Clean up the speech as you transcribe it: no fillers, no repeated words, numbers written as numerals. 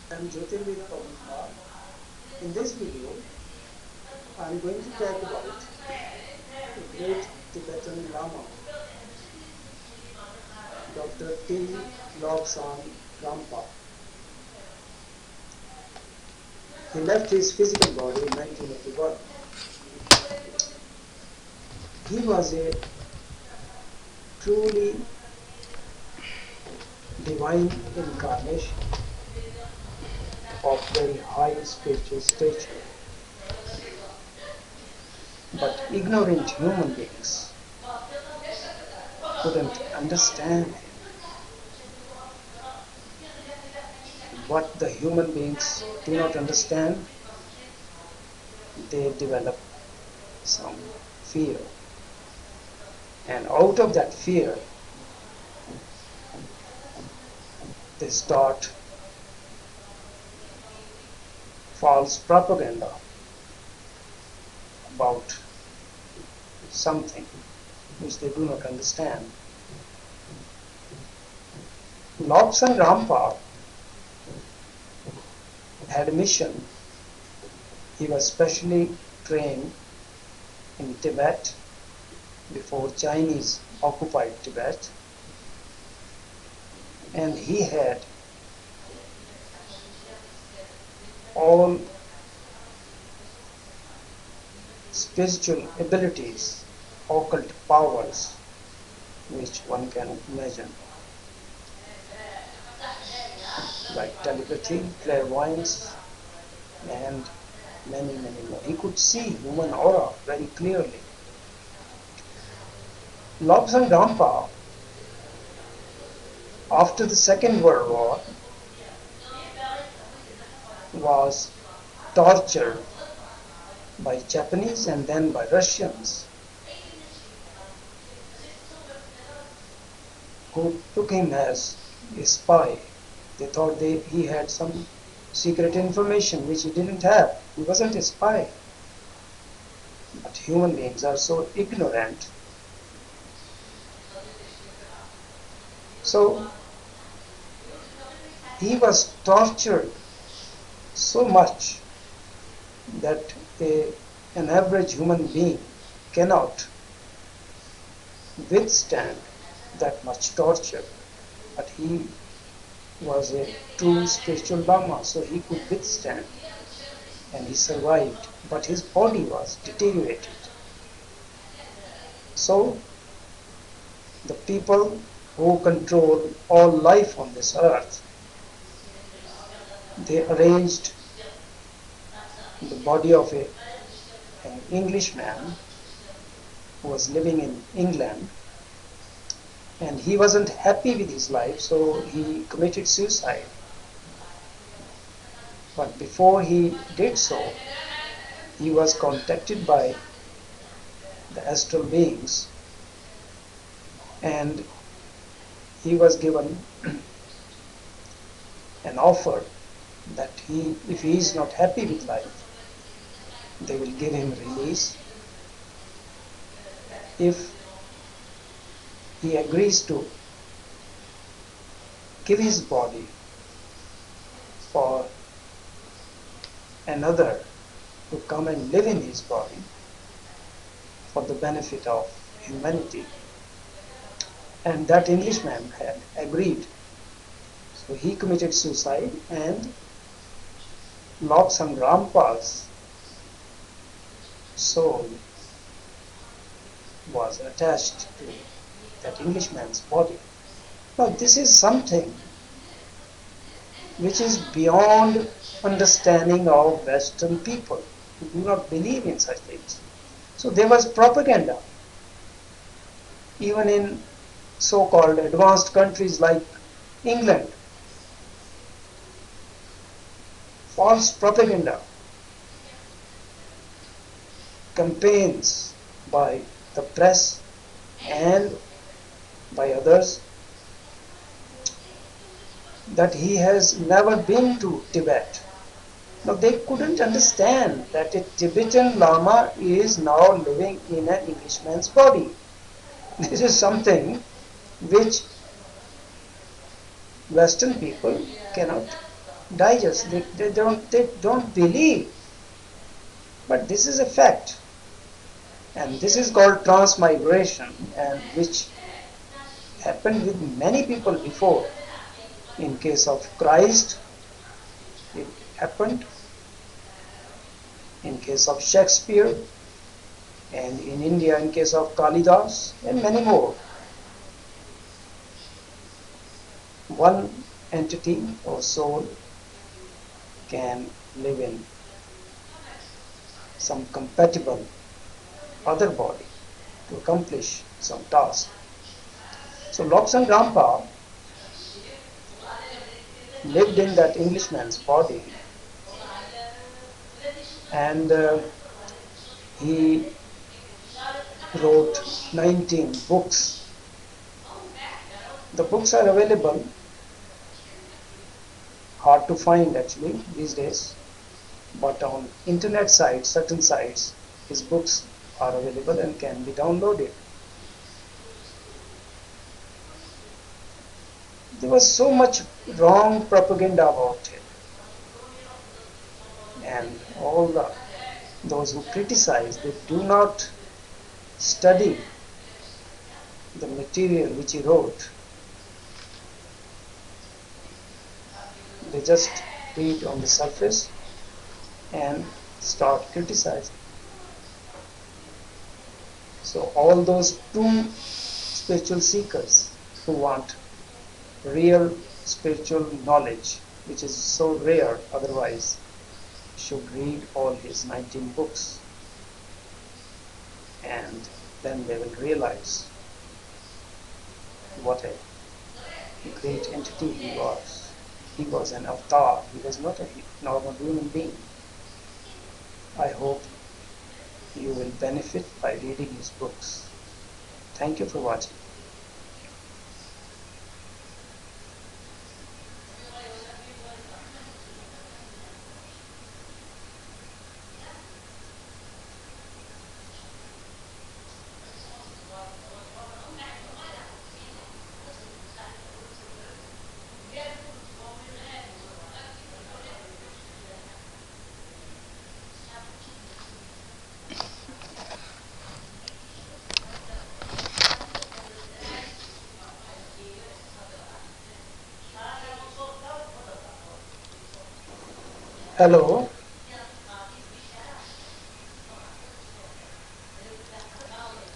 I'm Jyotirvedha. In this video, I'm going to talk about a great Tibetan Lama, Dr. T. Lobsang Rampa. He left his physical body in 1981. He was a truly divine incarnation of very high spiritual stature. But ignorant human beings couldn't understand him. And what the human beings do not understand, they develop some fear. And out of that fear, they start false propaganda about something which they do not understand. Lobsang Rampa had a mission. He was specially trained in Tibet before Chinese occupied Tibet, and he had all spiritual abilities, occult powers which one can imagine, like telepathy, clairvoyance, and many more. He could see human aura very clearly. Lobsang Rampa, after the Second World War, was tortured by Japanese and then by Russians, who took him as a spy. They thought he had some secret information which he didn't have. He wasn't a spy. But human beings are so ignorant. So he was tortured so much that an average human being cannot withstand that much torture. But he was a true spiritual Lama, so he could withstand and he survived. But his body was deteriorated. So the people who control all life on this earth, they arranged the body of an Englishman who was living in England, and he wasn't happy with his life, so he committed suicide. But before he did so, he was contacted by the astral beings, and he was given an offer that if he is not happy with life, they will give him release if he agrees to give his body for another to come and live in his body for the benefit of humanity. And that Englishman had agreed. So he committed suicide, and Lobsang Rampa's soul was attached to that Englishman's body. Now this is something which is beyond understanding of Western people who do not believe in such things. So there was propaganda, even in so-called advanced countries like England. False propaganda campaigns by the press and by others that he has never been to Tibet. Now they couldn't understand that a Tibetan Lama is now living in an Englishman's body. This is something which Western people cannot digest. They don't believe, but this is a fact, and this is called transmigration, and which happened with many people before. In case of Christ, it happened. In case of Shakespeare, and in India, in case of Kalidas, and many more. One entity or soul can live in some compatible other body to accomplish some task. So Lobsang Rampa lived in that Englishman's body, and he wrote 19 books. The books are available, hard to find actually these days, but on internet sites, certain sites, his books are available and can be downloaded. There was so much wrong propaganda about him, and all those who criticize, they do not study the material which he wrote. They just read on the surface and start criticizing. So all those true spiritual seekers who want real spiritual knowledge, which is so rare otherwise, should read all his 19 books, and then they will realize what a great entity he was. He was an avatar, he was not a normal human being. I hope you will benefit by reading his books. Thank you for watching. Hello.